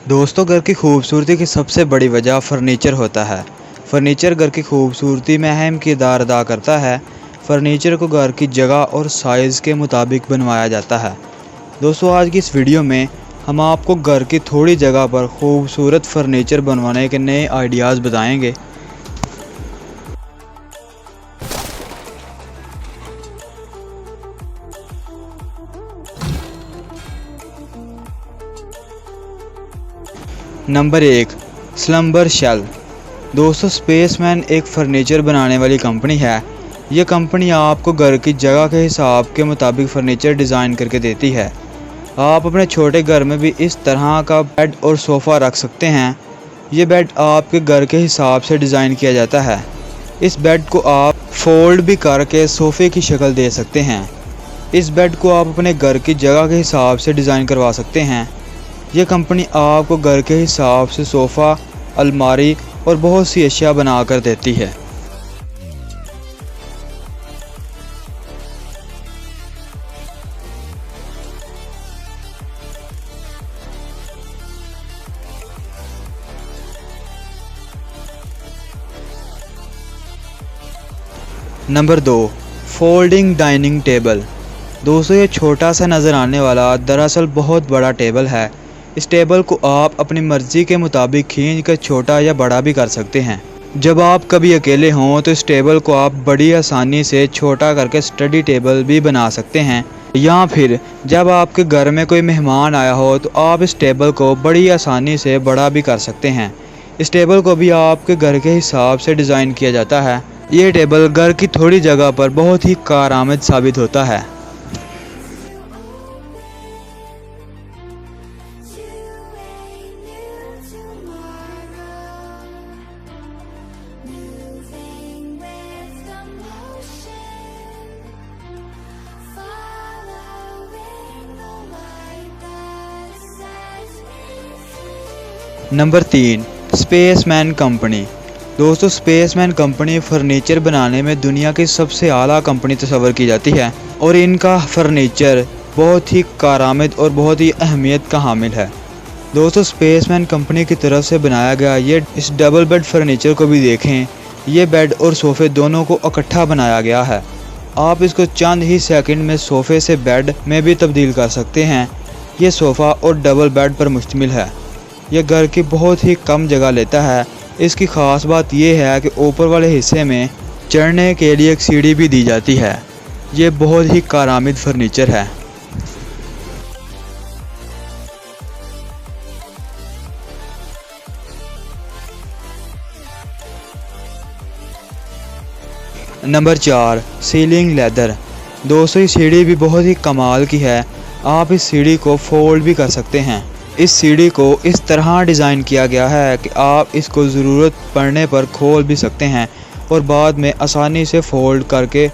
दोस्तों, घर की खूबसूरती की सबसे बड़ी वजह फर्नीचर होता है। फर्नीचर घर की खूबसूरती में अहम किरदार अदा करता है। फर्नीचर को घर की जगह और साइज़ के मुताबिक बनवाया जाता है। दोस्तों, आज की इस वीडियो में हम आपको घर की थोड़ी जगह पर खूबसूरत फर्नीचर बनवाने के नए आइडियाज़ बताएंगे। Number 1, slumber shell. दोस्तों, स्पेसमैन एक फ़र्नीचर बनाने वाली कंपनी है। ये कंपनी आपको घर की जगह के हिसाब के मुताबिक फ़र्नीचर डिज़ाइन करके देती है। आप अपने छोटे घर में भी इस तरह का बेड और सोफ़ा रख सकते हैं। ये बेड आपके घर के हिसाब से डिज़ाइन किया जाता है। इस बेड को आप फोल्ड भी करके सोफ़े की शक्ल दे सकते हैं। इस बेड को आप अपने घर की जगह के हिसाब से डिज़ाइन करवा सकते हैं। ये कंपनी आपको घर के हिसाब से सोफ़ा, अलमारी और बहुत सी अशिया बना कर देती है। Number 2, folding dining table. दोस्तों, ये छोटा सा नज़र आने वाला दरअसल बहुत बड़ा टेबल है। इस टेबल को आप अपनी मर्ज़ी के मुताबिक खींच कर छोटा या बड़ा भी कर सकते हैं। जब आप कभी अकेले हों तो इस टेबल को आप बड़ी आसानी से छोटा करके स्टडी टेबल भी बना सकते हैं। या फिर जब आपके घर में कोई मेहमान आया हो तो आप इस टेबल को बड़ी आसानी से बड़ा भी कर सकते हैं। इस टेबल को भी आपके घर के हिसाब से डिज़ाइन किया जाता है। ये टेबल घर की थोड़ी जगह पर बहुत ही कारआमद साबित होता है। Number 3, spaceman company. दोस्तों, स्पेसमैन कंपनी फ़र्नीचर बनाने में दुनिया की सबसे आला कंपनी तस्वर की जाती है और इनका फ़र्नीचर बहुत ही कारआमद और बहुत ही अहमियत का हामिल है। दोस्तों, स्पेसमैन कंपनी की तरफ से बनाया गया ये इस डबल बेड फ़र्नीचर को भी देखें। ये बेड और सोफ़े दोनों को इकट्ठा बनाया गया है। आप इसको चंद ही सेकंड में सोफ़े से बेड में भी तब्दील कर सकते हैं। ये सोफ़ा और डबल बेड पर मुश्तमिल है। यह घर की बहुत ही कम जगह लेता है। इसकी ख़ास बात यह है कि ऊपर वाले हिस्से में चढ़ने के लिए एक सीढ़ी भी दी जाती है। ये बहुत ही कारआमद फर्नीचर है। Number 4, ceiling leather. दोस्तों, ये सीढ़ी भी बहुत ही कमाल की है। आप इस सीढ़ी को फोल्ड भी कर सकते हैं। इस सीढ़ी को इस तरह डिज़ाइन किया गया है कि आप इसको ज़रूरत पड़ने पर खोल भी सकते हैं और बाद में आसानी से फोल्ड करके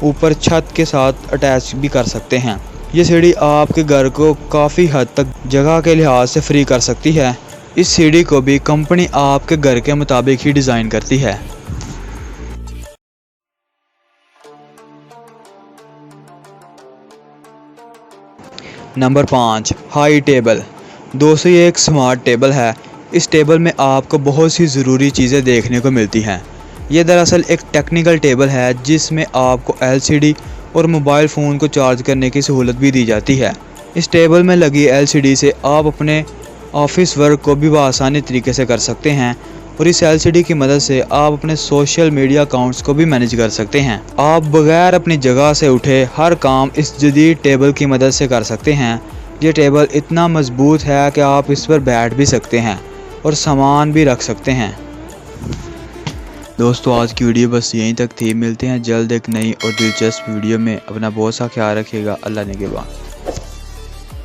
ऊपर छत के साथ अटैच भी कर सकते हैं। ये सीढ़ी आपके घर को काफ़ी हद तक जगह के लिहाज से फ्री कर सकती है। इस सीढ़ी को भी कंपनी आपके घर के मुताबिक ही डिज़ाइन करती है। Number 5, high table. दोस्तों, ये एक स्मार्ट टेबल है। इस टेबल में आपको बहुत सी ज़रूरी चीज़ें देखने को मिलती हैं। ये दरअसल एक टेक्निकल टेबल है जिसमें आपको LCD और मोबाइल फ़ोन को चार्ज करने की सहूलत भी दी जाती है। इस टेबल में लगी LCD से आप अपने ऑफिस वर्क को भी आसानी तरीके से कर सकते हैं और इस LCD की मदद से आप अपने सोशल मीडिया अकाउंट्स को भी मैनेज कर सकते हैं। आप बगैर अपनी जगह से उठे हर काम इस जदीद टेबल की मदद से कर सकते हैं। ये टेबल इतना मजबूत है कि आप इस पर बैठ भी सकते हैं और सामान भी रख सकते हैं। दोस्तों, आज की वीडियो बस यहीं तक थी। मिलते हैं जल्द एक नई और दिलचस्प वीडियो में। अपना बहुत सा ख्याल रखिएगा। अल्लाह निगहबान।